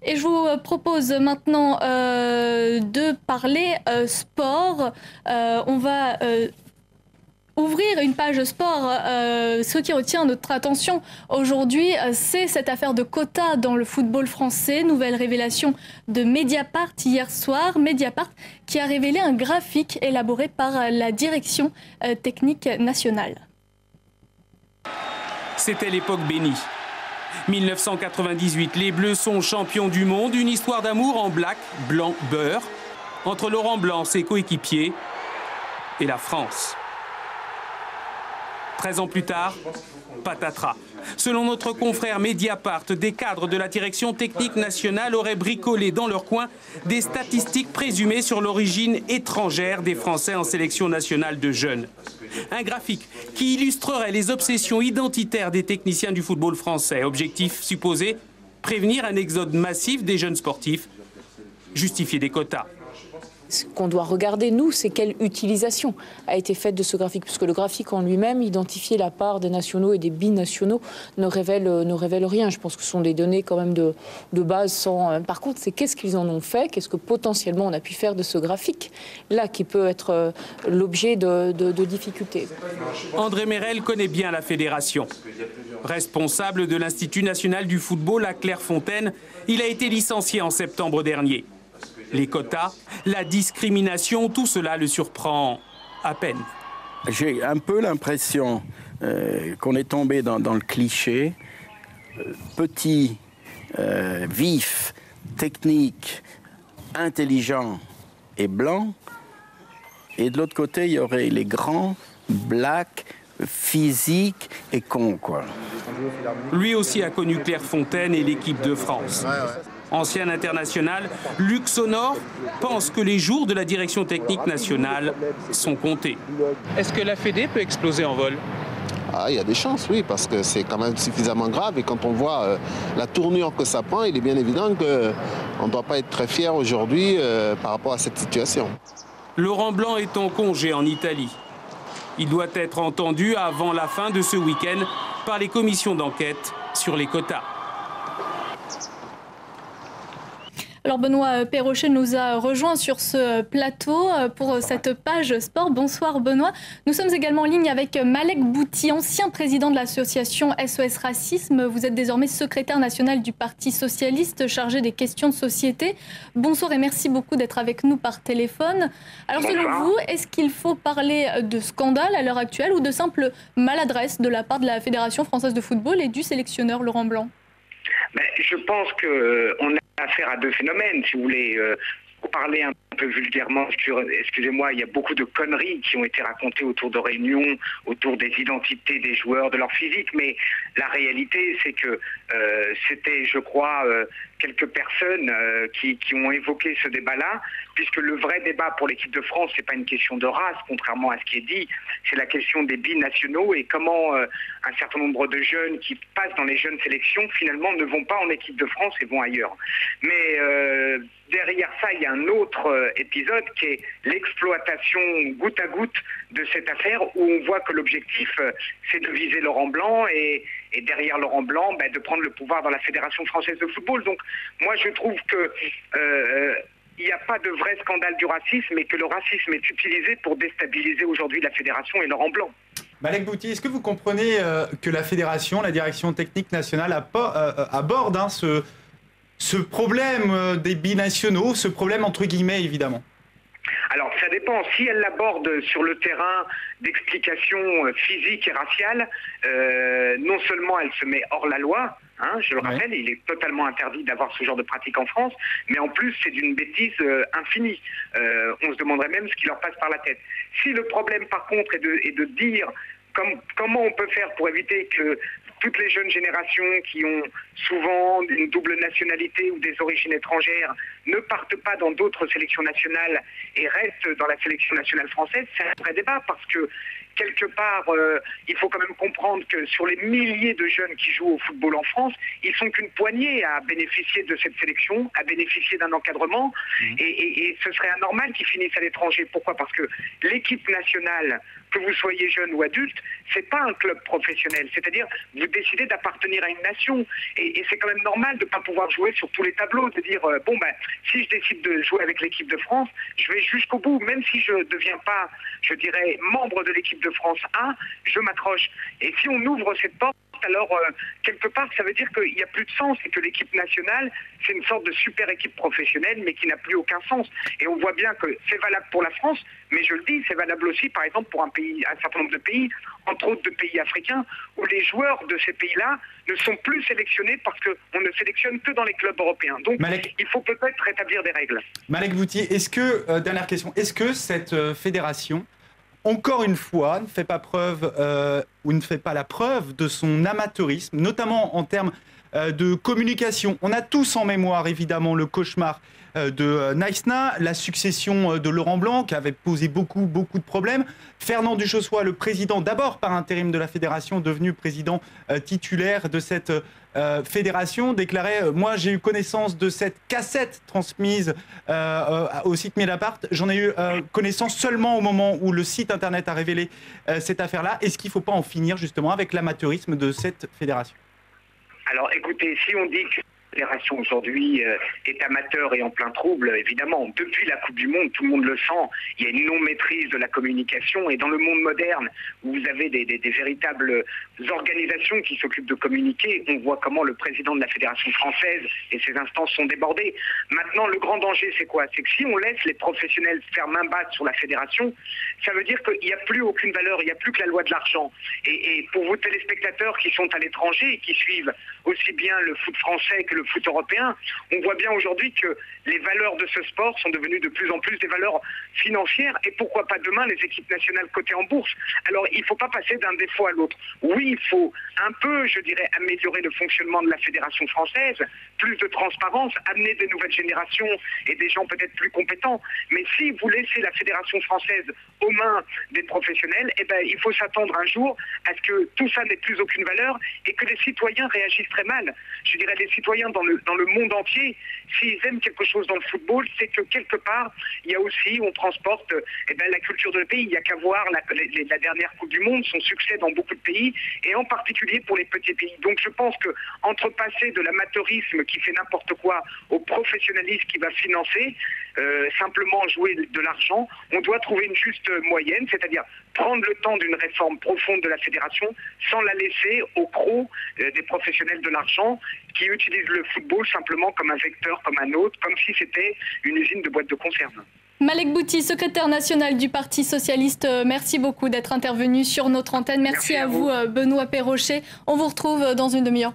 Et je vous propose maintenant de parler sport. On va ouvrir une page sport. Ce qui retient notre attention aujourd'hui, c'est cette affaire de quotas dans le football français. Nouvelle révélation de Mediapart hier soir. Mediapart qui a révélé un graphique élaboré par la direction technique nationale. C'était l'époque bénie. 1998, les Bleus sont champions du monde. Une histoire d'amour en black, blanc, beurre entre Laurent Blanc, ses coéquipiers, et la France. 13 ans plus tard, patatras. Selon notre confrère Mediapart, des cadres de la direction technique nationale auraient bricolé dans leur coin des statistiques présumées sur l'origine étrangère des Français en sélection nationale de jeunes. Un graphique qui illustrerait les obsessions identitaires des techniciens du football français. Objectif supposé, prévenir un exode massif des jeunes sportifs, justifier des quotas. Ce qu'on doit regarder, nous, c'est quelle utilisation a été faite de ce graphique. Puisque le graphique en lui-même, identifier la part des nationaux et des binationaux, ne révèle rien. Je pense que ce sont des données quand même de base. Sans... Par contre, c'est qu'est-ce qu'ils en ont fait, qu'est-ce que potentiellement on a pu faire de ce graphique-là, qui peut être l'objet de difficultés. André Merel connaît bien la fédération. Responsable de l'Institut national du football à Clairefontaine, il a été licencié en septembre dernier. Les quotas, la discrimination, tout cela le surprend à peine. J'ai un peu l'impression qu'on est tombé dans le cliché. Petit, vif, technique, intelligent et blanc. Et de l'autre côté, il y aurait les grands, black, physiques et cons, quoi. Lui aussi a connu Clairefontaine et l'équipe de France. Ancien international, Luc Sonor pense que les jours de la direction technique nationale sont comptés. Est-ce que la Fédé peut exploser en vol ? Ah, il y a des chances, oui, parce que c'est quand même suffisamment grave. Et quand on voit la tournure que ça prend, il est bien évident qu'on ne doit pas être très fier aujourd'hui par rapport à cette situation. Laurent Blanc est en congé en Italie. Il doit être entendu avant la fin de ce week-end par les commissions d'enquête sur les quotas. Alors Benoît Perrochet nous a rejoint sur ce plateau pour cette page sport. Bonsoir Benoît. Nous sommes également en ligne avec Malek Bouti, ancien président de l'association SOS Racisme. Vous êtes désormais secrétaire national du Parti socialiste chargé des questions de société. Bonsoir et merci beaucoup d'être avec nous par téléphone. Alors selon vous, est-ce qu'il faut parler de scandale à l'heure actuelle ou de simple maladresse de la part de la Fédération française de football et du sélectionneur Laurent Blanc ? Je pense qu'on a affaire à deux phénomènes, si vous voulez. Pour parler un peu vulgairement, excusez-moi, il y a beaucoup de conneries qui ont été racontées autour de réunions, autour des identités des joueurs, de leur physique, mais la réalité, c'est que c'était, je crois, quelques personnes qui ont évoqué ce débat-là, puisque le vrai débat pour l'équipe de France, c'est pas une question de race, contrairement à ce qui est dit, c'est la question des binationaux et comment un certain nombre de jeunes qui passent dans les jeunes sélections, finalement, ne vont pas en équipe de France et vont ailleurs. Mais derrière ça, il y a un autre épisode qui est l'exploitation goutte à goutte de cette affaire où on voit que l'objectif, c'est de viser Laurent Blanc et derrière Laurent Blanc, de prendre le pouvoir dans la Fédération française de football. Donc moi, je trouve que il n'y a pas de vrai scandale du racisme, mais que le racisme est utilisé pour déstabiliser aujourd'hui la Fédération et Laurent Blanc. Malek Bouti, est-ce que vous comprenez que la Fédération, la direction technique nationale aborde ce problème des binationaux, ce problème entre guillemets évidemment? Alors ça dépend, si elle l'aborde sur le terrain d'explication physique et raciale, non seulement elle se met hors la loi, je le rappelle, il est totalement interdit d'avoir ce genre de pratique en France, mais en plus c'est d'une bêtise infinie. On se demanderait même ce qui leur passe par la tête. Si le problème par contre est de dire comment on peut faire pour éviter que toutes les jeunes générations qui ont souvent une double nationalité ou des origines étrangères ne partent pas dans d'autres sélections nationales et restent dans la sélection nationale française, c'est un vrai débat parce que quelque part, il faut quand même comprendre que sur les milliers de jeunes qui jouent au football en France, ils sont qu'une poignée à bénéficier de cette sélection, à bénéficier d'un encadrement, et ce serait anormal qu'ils finissent à l'étranger. Pourquoi ? Parce que l'équipe nationale, que vous soyez jeune ou adulte, c'est pas un club professionnel. C'est-à-dire, vous décidé d'appartenir à une nation. Et c'est quand même normal de ne pas pouvoir jouer sur tous les tableaux, de dire, si je décide de jouer avec l'équipe de France, je vais jusqu'au bout, même si je ne deviens pas, je dirais, membre de l'équipe de France A, je m'accroche. Et si on ouvre cette porte, alors quelque part ça veut dire qu'il n'y a plus de sens et que l'équipe nationale c'est une sorte de super équipe professionnelle mais qui n'a plus aucun sens. Et on voit bien que c'est valable pour la France, mais je le dis, c'est valable aussi par exemple pour un certain nombre de pays, entre autres de pays africains, où les joueurs de ces pays-là ne sont plus sélectionnés parce qu'on ne sélectionne que dans les clubs européens. Donc il faut peut-être rétablir des règles. Malek Bouti, dernière question, est-ce que cette fédération encore une fois, ne fait pas preuve ou ne fait pas la preuve de son amateurisme, notamment en termes de communication. On a tous en mémoire, évidemment, le cauchemar de Naïsna, la succession de Laurent Blanc, qui avait posé beaucoup de problèmes. Fernand Duchossois, le président, d'abord par intérim de la fédération, devenu président titulaire de cette fédération, déclarait « Moi, j'ai eu connaissance de cette cassette transmise au site Mediapart. J'en ai eu connaissance seulement au moment où le site Internet a révélé cette affaire-là. Est-ce qu'il ne faut pas en finir justement avec l'amateurisme de cette fédération ?» Alors écoutez, si on dit que la fédération aujourd'hui est amateur et en plein trouble, évidemment, depuis la Coupe du Monde, tout le monde le sent, il y a une non-maîtrise de la communication et dans le monde moderne où vous avez des véritables organisations qui s'occupent de communiquer, on voit comment le président de la Fédération française et ses instances sont débordées. Maintenant, le grand danger, c'est quoi? C'est que si on laisse les professionnels faire main basse sur la fédération, ça veut dire qu'il n'y a plus aucune valeur, il n'y a plus que la loi de l'argent. Et pour vous téléspectateurs qui sont à l'étranger et qui suivent aussi bien le foot français que le foot européen, on voit bien aujourd'hui que les valeurs de ce sport sont devenues de plus en plus des valeurs financières et pourquoi pas demain les équipes nationales cotées en bourse. Alors il ne faut pas passer d'un défaut à l'autre. Oui, il faut un peu, je dirais, améliorer le fonctionnement de la fédération française, plus de transparence, amener de nouvelles générations et des gens peut-être plus compétents. Mais si vous laissez la fédération française aux mains des professionnels, il faut s'attendre un jour à ce que tout ça n'ait plus aucune valeur et que les citoyens réagissent très mal. Je dirais les citoyens dans le monde entier, s'ils aiment quelque chose dans le football, c'est que quelque part, il y a aussi, on transporte la culture de le pays. Il n'y a qu'à voir la dernière Coupe du Monde, son succès dans beaucoup de pays, et en particulier pour les petits pays. Donc je pense que entre passer de l'amateurisme qui fait n'importe quoi au professionnalisme qui va financer, simplement jouer de l'argent, on doit trouver une juste moyenne, c'est-à-dire prendre le temps d'une réforme profonde de la fédération sans la laisser au croc des professionnels de l'argent qui utilisent le football simplement comme un vecteur, comme un autre, comme si c'était une usine de boîtes de conserve. Malek Bouti, secrétaire national du Parti socialiste, merci beaucoup d'être intervenu sur notre antenne. Merci à vous, Benoît Perrochet. On vous retrouve dans une demi-heure.